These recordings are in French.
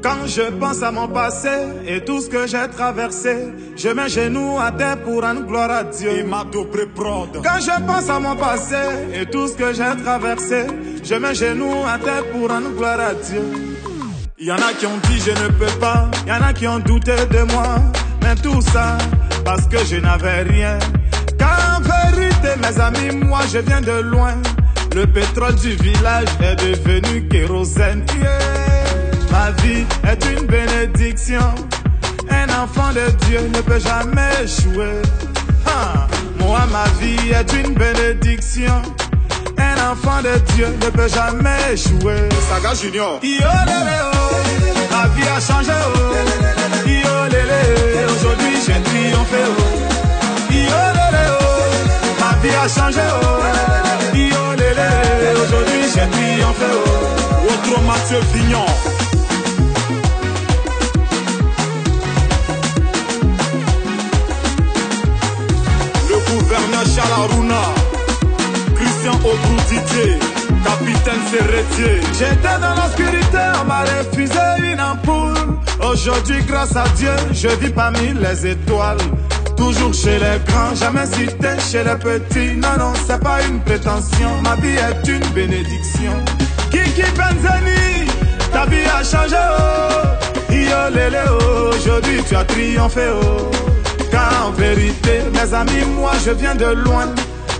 Quand je pense à mon passé et tout ce que j'ai traversé, je mets genoux à terre pour rendre gloire à Dieu. Quand je pense à mon passé et tout ce que j'ai traversé, je mets genoux à terre pour rendre gloire à Dieu. Il y en a qui ont dit je ne peux pas, il y en a qui ont douté de moi, mais tout ça parce que je n'avais rien. Car en vérité mes amis, moi je viens de loin. Le pétrole du village est devenu kérosène. Ma vie est une bénédiction. Un enfant de Dieu ne peut jamais échouer. Moi ma vie est une bénédiction. Un enfant de Dieu ne peut jamais échouer. Saga Junior. Ma vie a changé. Aujourd'hui j'ai triomphé. Ma vie a changé. Aujourd'hui j'ai triomphé. Autre Mathieu Vignon. Le gouverneur Chalaruna, Christian Obroutier, capitaine Serretier. J'étais dans l'obscurité, on m'a refusé une ampoule. Aujourd'hui grâce à Dieu, je vis parmi les étoiles. Toujours chez les grands, jamais cité chez les petits. Non, non, c'est pas une prétention, ma vie est une bénédiction. Kiki Benzeni, ta vie a changé, oh. Yo lélé, oh. Aujourd'hui tu as triomphé, oh. Car en vérité, mes amis, moi je viens de loin.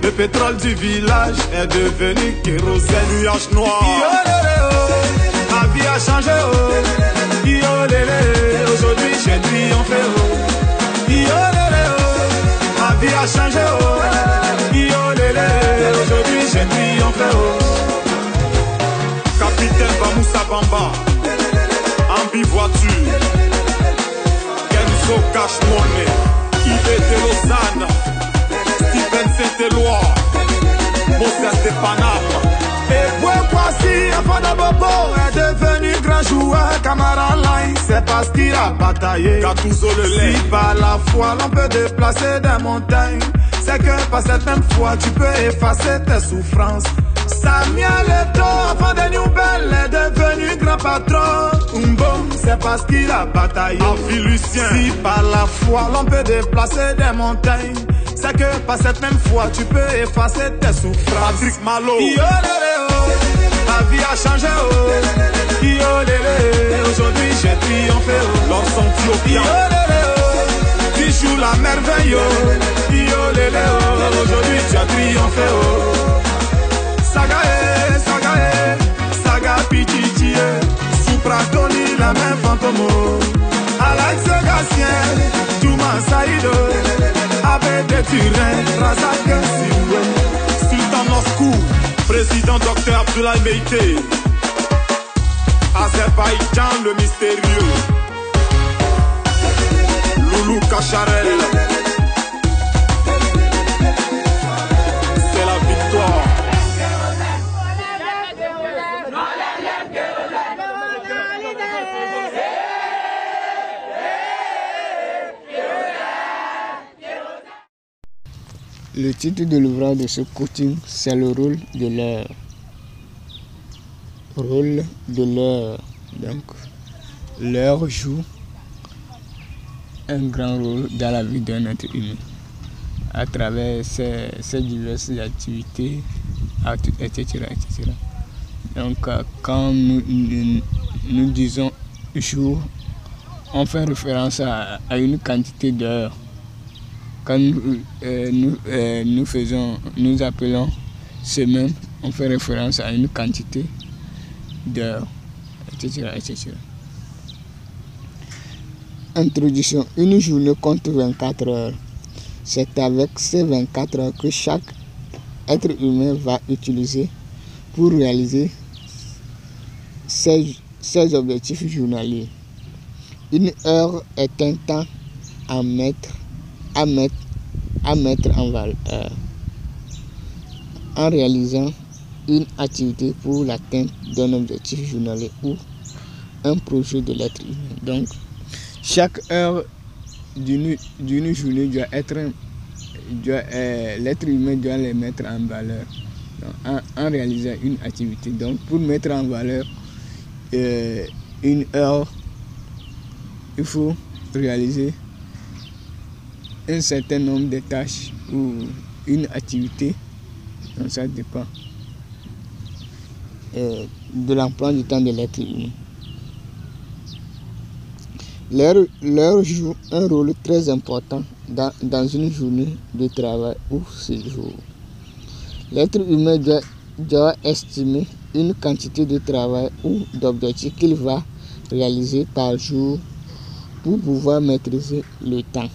Le pétrole du village est devenu kérosène. Nuage noir. Yo lélé, oh. Ma vie a changé, oh. Yo lélé, aujourd'hui j'ai triomphé, oh. Yo lélé, oh. Ma vie a changé, oh. Yo lélé, aujourd'hui j'ai triomphé, oh. Capitaine Bamoussa Bamba, Ambi voiture, Kenzo Cash Money, Yves de Lausanne, Stephen Saint-Éloi, Moses de Paname. Et voici, enfant de Bobo est devenu grand joueur. Camara Line, c'est parce qu'il a bataillé. Si par la foi l'on peut déplacer des montagnes, c'est que par cette même foi tu peux effacer tes souffrances. Samuel Eto'o, enfant de Nouvelle, est devenu grand patron. Bon, c'est parce qu'il a bataillé. Si par la foi l'on peut déplacer des montagnes, c'est que par cette même foi tu peux effacer tes souffrances. Patrick Malo. Yo lélé, oh. Ma vie a changé, oh. Yo lélé, aujourd'hui j'ai triomphé, oh. L'ensemble Yo lélé, oh. Tu joues la merveille, oh. Yo lélé, oh. Aujourd'hui tu as triomphé, oh. Saga Pichichi, Supra Tony, la main fantôme. Alex Gassien, Touma Saïdo, Abbé de Turin, Razak Sioué, Sultan Moscou, président Dr Abdoulaye Meïté, Azerbaïdjan le mystérieux, Loulou Kacharel. C'est la victoire. Le titre de l'ouvrage de ce coaching, c'est le rôle de l'air. Donc, l'air joue un grand rôle dans la vie d'un être humain à travers ses diverses activités, etc. Donc, quand nous disons jour, on fait référence à une quantité d'heures. Quand nous appelons semaine, on fait référence à une quantité d'heures, etc. Introduction. Une journée compte 24 heures. C'est avec ces 24 heures que chaque être humain va utiliser pour réaliser ses objectifs journaliers. Une heure est un temps à mettre en valeur en réalisant une activité pour l'atteinte d'un objectif journalier ou un projet de l'être humain. Donc, chaque heure d'une journée doit être l'être humain doit les mettre en valeur en réalisant une activité. Donc, pour mettre en valeur une heure il faut réaliser un certain nombre de tâches ou une activité. Donc ça dépend de l'emploi du temps de l'être humain. L'heure joue un rôle très important dans une journée de travail ou séjour. L'être humain doit estimer une quantité de travail ou d'objectifs qu'il va réaliser par jour pour pouvoir maîtriser le temps.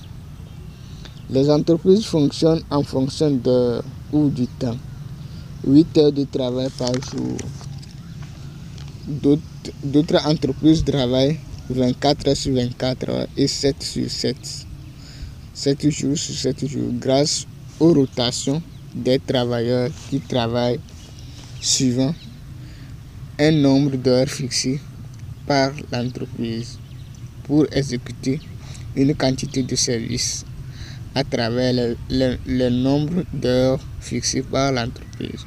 Les entreprises fonctionnent en fonction d'heures ou du temps. 8 heures de travail par jour. D'autres entreprises travaillent 24 heures sur 24 heures et 7 sur 7. 7 jours sur 7 jours grâce aux rotations des travailleurs qui travaillent suivant un nombre d'heures fixé par l'entreprise pour exécuter une quantité de services à travers le nombre d'heures fixées par l'entreprise.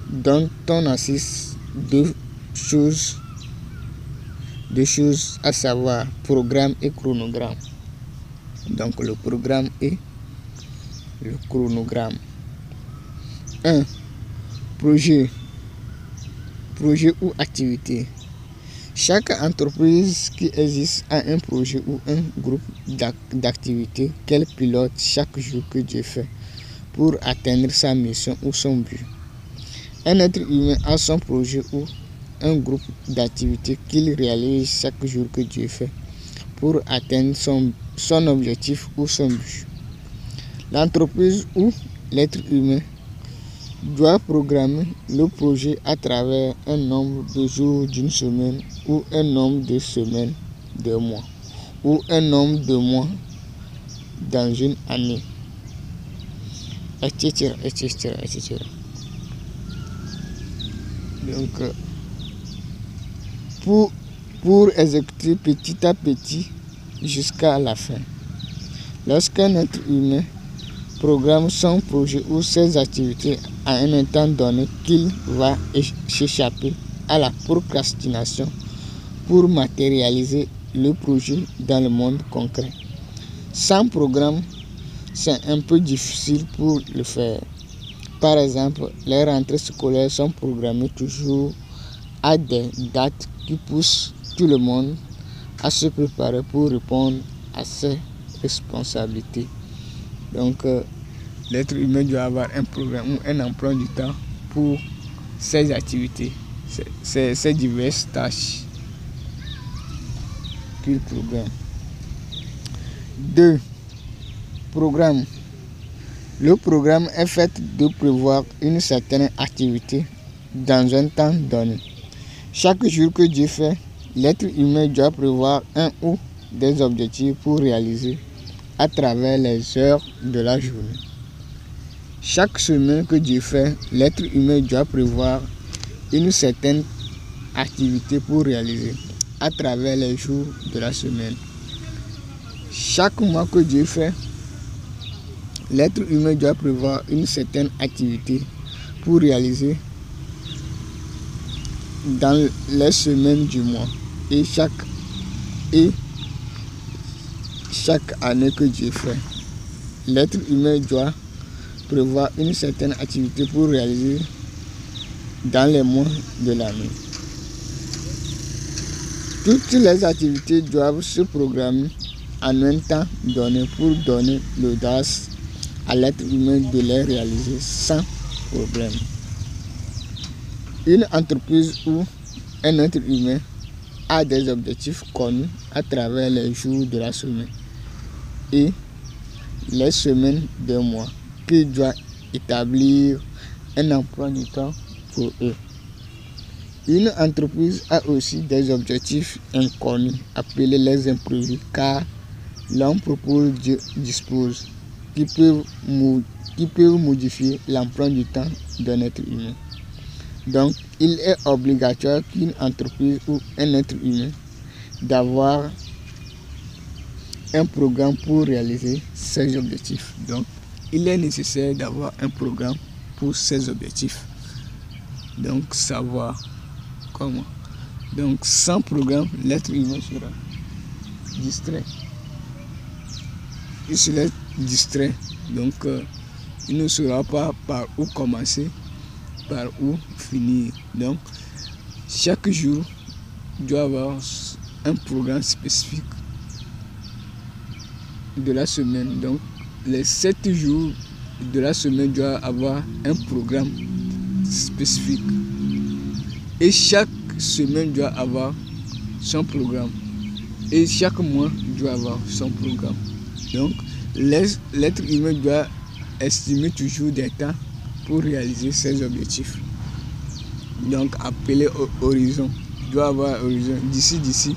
Donc on assiste deux choses à savoir programme et chronogramme. Donc le programme et le chronogramme. 1. Projet ou activité. Chaque entreprise qui existe a un projet ou un groupe d'activités qu'elle pilote chaque jour que Dieu fait pour atteindre sa mission ou son but. Un être humain a son projet ou un groupe d'activités qu'il réalise chaque jour que Dieu fait pour atteindre son objectif ou son but. L'entreprise ou l'être humain doit programmer le projet à travers un nombre de jours d'une semaine ou un nombre de semaines de mois ou un nombre de mois dans une année, etc. Donc, pour exécuter petit à petit jusqu'à la fin. Lorsqu'un être humain programme son projet ou ses activités à un temps donné, qu'il va s'échapper à la procrastination pour matérialiser le projet dans le monde concret. Sans programme, c'est un peu difficile pour le faire. Par exemple, les rentrées scolaires sont programmées toujours à des dates qui poussent tout le monde à se préparer pour répondre à ses responsabilités. Donc, l'être humain doit avoir un programme ou un emploi du temps pour ses activités, ses diverses tâches qu'il programme. 2. Programme. Le programme est fait de prévoir une certaine activité dans un temps donné. Chaque jour que Dieu fait, l'être humain doit prévoir un ou des objectifs pour réaliser à travers les heures de la journée. Chaque semaine que Dieu fait, l'être humain doit prévoir une certaine activité pour réaliser à travers les jours de la semaine. Chaque mois que Dieu fait, l'être humain doit prévoir une certaine activité pour réaliser dans les semaines du mois et chaque année que Dieu fait. L'être humain doit prévoir une certaine activité pour réaliser dans les mois de l'année. Toutes les activités doivent se programmer en un temps donné pour donner l'audace à l'être humain de les réaliser sans problème. Une entreprise ou un être humain a des objectifs connus à travers les jours de la semaine et les semaines des mois qui doit établir un emploi du temps pour eux. Une entreprise a aussi des objectifs inconnus appelés les imprévus car l'homme propose, Dieu dispose, qui peuvent modifier l'emploi du temps d'un être humain. Donc, il est obligatoire qu'une entreprise ou un être humain d'avoir un programme pour réaliser ses objectifs. Donc, il est nécessaire d'avoir un programme pour ses objectifs. Donc, savoir comment. Donc, sans programme, l'être humain sera distrait. Il se laisse distrait. Donc, il ne saura pas par où commencer, par où finir. Donc, chaque jour doit avoir un programme spécifique de la semaine. Donc, les 7 jours de la semaine doivent avoir un programme spécifique. Et chaque semaine doit avoir son programme. Et chaque mois doit avoir son programme. Donc, l'être humain doit estimer toujours des temps pour réaliser ses objectifs. Donc, appeler horizon. Doit avoir horizon. D'ici.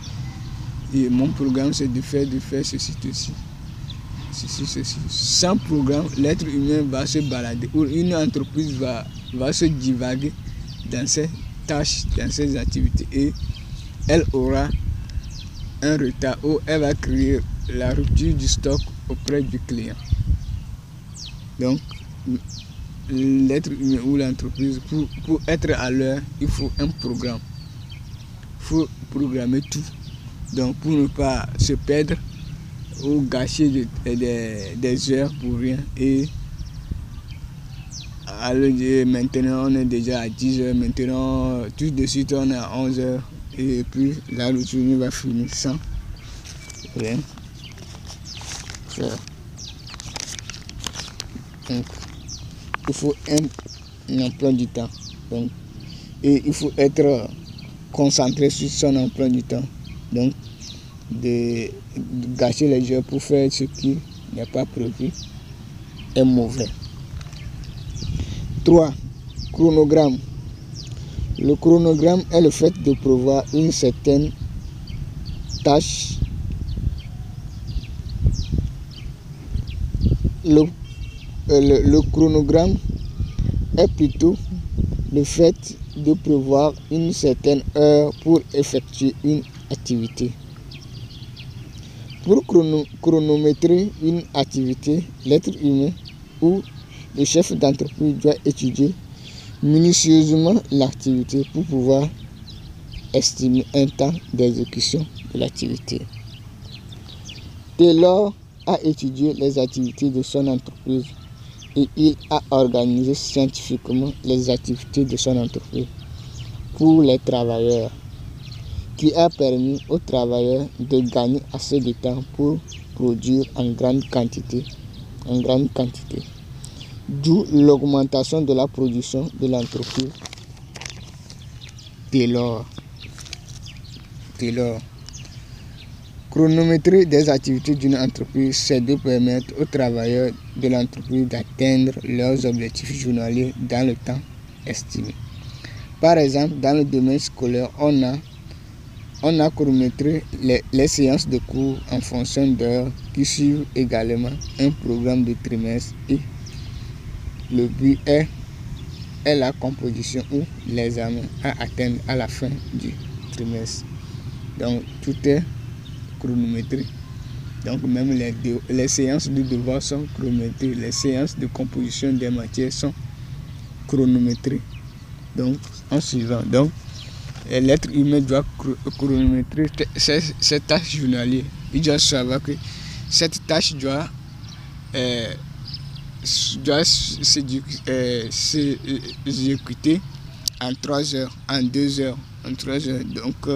Et mon programme, c'est de faire ceci. Sans programme, l'être humain va se balader. Ou une entreprise va se divaguer dans ses tâches, dans ses activités. Et elle aura un retard ou elle va créer la rupture du stock auprès du client. Donc, l'être humain ou l'entreprise, pour être à l'heure, il faut un programme. Il faut programmer tout. Donc, pour ne pas se perdre ou gâcher des heures pour rien. Et maintenant, on est déjà à 10 heures. Maintenant, tout de suite, on est à 11 heures. Et puis, la routine va finir sans rien faire. Donc, il faut un emploi du temps. Donc, et il faut être concentré sur son emploi du temps. Donc, de gâcher les heures pour faire ce qui n'est pas prévu est mauvais. 3. Chronogramme. Le chronogramme est le fait de prévoir une certaine tâche. Le chronogramme est plutôt le fait de prévoir une certaine heure pour effectuer une activité. Pour chronométrer une activité, l'être humain ou le chef d'entreprise doit étudier minutieusement l'activité pour pouvoir estimer un temps d'exécution de l'activité. Taylor a étudié les activités de son entreprise et il a organisé scientifiquement les activités de son entreprise pour les travailleurs, qui a permis aux travailleurs de gagner assez de temps pour produire en grande quantité, d'où l'augmentation de la production de l'entreprise Taylor. Chronométrer des activités d'une entreprise, c'est de permettre aux travailleurs de l'entreprise d'atteindre leurs objectifs journaliers dans le temps estimé. Par exemple, dans le domaine scolaire, on a chronométré les séances de cours en fonction d'heures qui suivent également un programme de trimestre et le but est la composition ou l'examen à atteindre à la fin du trimestre. Donc tout est chronométré. Donc même les séances de devoir sont chronométrées, les séances de composition des matières sont chronométrées. Donc en suivant. Donc l'être humain doit chronométrer ses tâches journalières. Il doit savoir que cette tâche doit s'exécuter en 3 heures, en 2 heures, en 3 heures. Donc,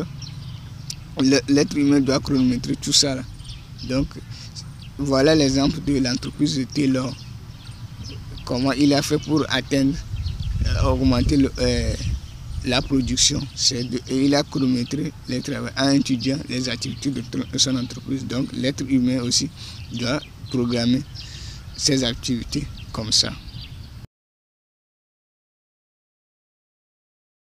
l'être humain doit chronométrer tout ça là. Donc, voilà l'exemple de l'entreprise de Taylor. Comment il a fait pour atteindre, augmenter la production. Il a chronométré les travaux en étudiant les activités de son entreprise. Donc, l'être humain aussi doit programmer ses activités comme ça.